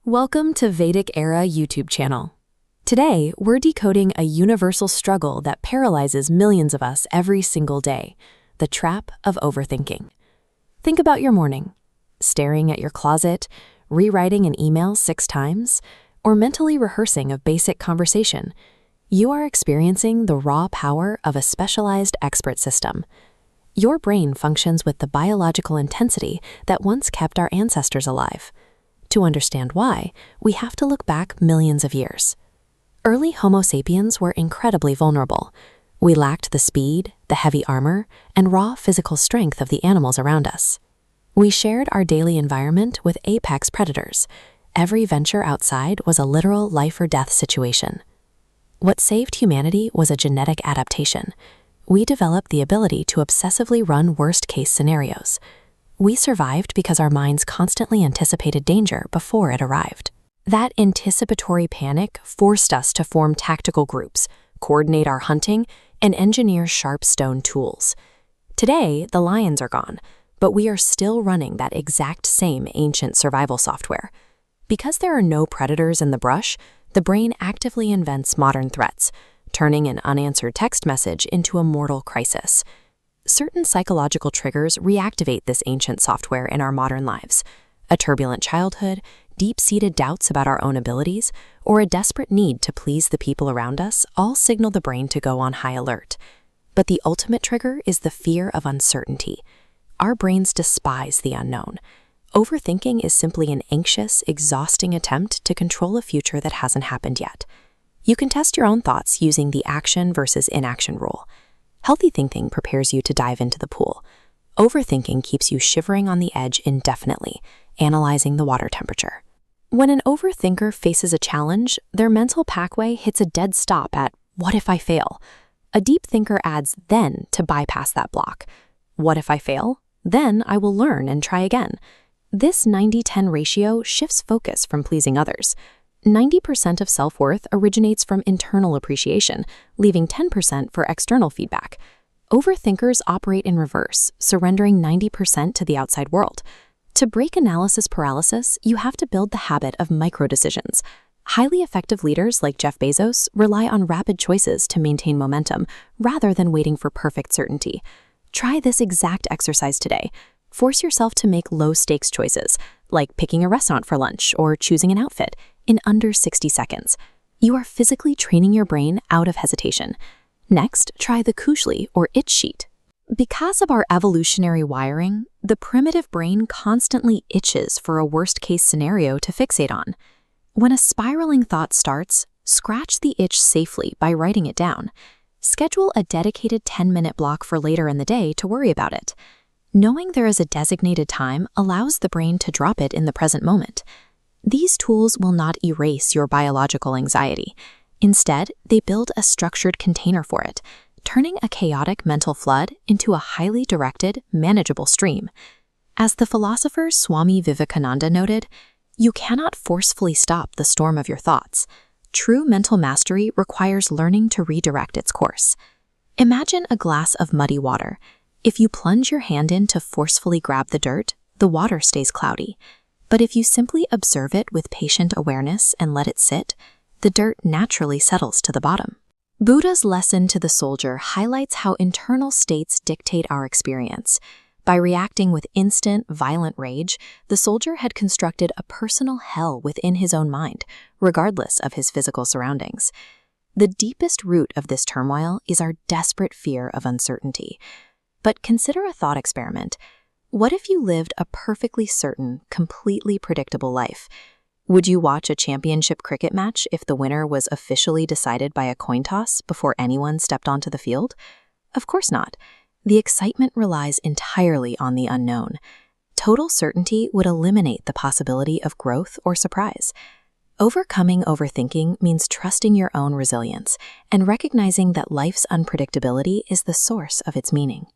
Welcome to Vedic Era YouTube channel. Today, we're decoding a universal struggle that paralyzes millions of us every single day, the trap of overthinking. Think about your morning, staring at your closet, rewriting an email 6 times, or mentally rehearsing a basic conversation. You are experiencing the raw power of a specialized expert system. Your brain functions with the biological intensity that once kept our ancestors alive. To understand why, we have to look back millions of years. Early Homo sapiens were incredibly vulnerable. We lacked the speed, the heavy armor, and raw physical strength of the animals around us. We shared our daily environment with apex predators. Every venture outside was a literal life-or-death situation. What saved humanity was a genetic adaptation. We developed the ability to obsessively run worst-case scenarios. We survived because our minds constantly anticipated danger before it arrived. That anticipatory panic forced us to form tactical groups, coordinate our hunting, and engineer sharp stone tools. Today, the lions are gone, but we are still running that exact same ancient survival software. Because there are no predators in the brush, the brain actively invents modern threats, turning an unanswered text message into a mortal crisis. Certain psychological triggers reactivate this ancient software in our modern lives. A turbulent childhood, deep-seated doubts about our own abilities, or a desperate need to please the people around us all signal the brain to go on high alert. But the ultimate trigger is the fear of uncertainty. Our brains despise the unknown. Overthinking is simply an anxious, exhausting attempt to control a future that hasn't happened yet. You can test your own thoughts using the action versus inaction rule. Healthy thinking prepares you to dive into the pool. Overthinking keeps you shivering on the edge indefinitely, analyzing the water temperature. When an overthinker faces a challenge, their mental pathway hits a dead stop at, "What if I fail?" A deep thinker adds "then" to bypass that block. "What if I fail? Then I will learn and try again." This 90-10 ratio shifts focus from pleasing others. 90% of self-worth originates from internal appreciation, leaving 10% for external feedback. Overthinkers operate in reverse, surrendering 90% to the outside world. To break analysis paralysis, you have to build the habit of micro-decisions. Highly effective leaders like Jeff Bezos rely on rapid choices to maintain momentum, rather than waiting for perfect certainty. Try this exact exercise today. Force yourself to make low-stakes choices, like picking a restaurant for lunch or choosing an outfit, in under 60 seconds. You are physically training your brain out of hesitation. Next, try the Kushli or itch sheet. Because of our evolutionary wiring, the primitive brain constantly itches for a worst-case scenario to fixate on. When a spiraling thought starts, scratch the itch safely by writing it down. Schedule a dedicated 10-minute block for later in the day to worry about it. Knowing there is a designated time allows the brain to drop it in the present moment. These tools will not erase your biological anxiety. Instead, they build a structured container for it, turning a chaotic mental flood into a highly directed, manageable stream. As the philosopher Swami Vivekananda noted, "You cannot forcefully stop the storm of your thoughts. True mental mastery requires learning to redirect its course." Imagine a glass of muddy water. If you plunge your hand in to forcefully grab the dirt, the water stays cloudy. But if you simply observe it with patient awareness and let it sit, the dirt naturally settles to the bottom. Buddha's lesson to the soldier highlights how internal states dictate our experience. By reacting with instant, violent rage, the soldier had constructed a personal hell within his own mind, regardless of his physical surroundings. The deepest root of this turmoil is our desperate fear of uncertainty. But consider a thought experiment. What if you lived a perfectly certain, completely predictable life? Would you watch a championship cricket match if the winner was officially decided by a coin toss before anyone stepped onto the field? Of course not. The excitement relies entirely on the unknown. Total certainty would eliminate the possibility of growth or surprise. Overcoming overthinking means trusting your own resilience and recognizing that life's unpredictability is the source of its meaning.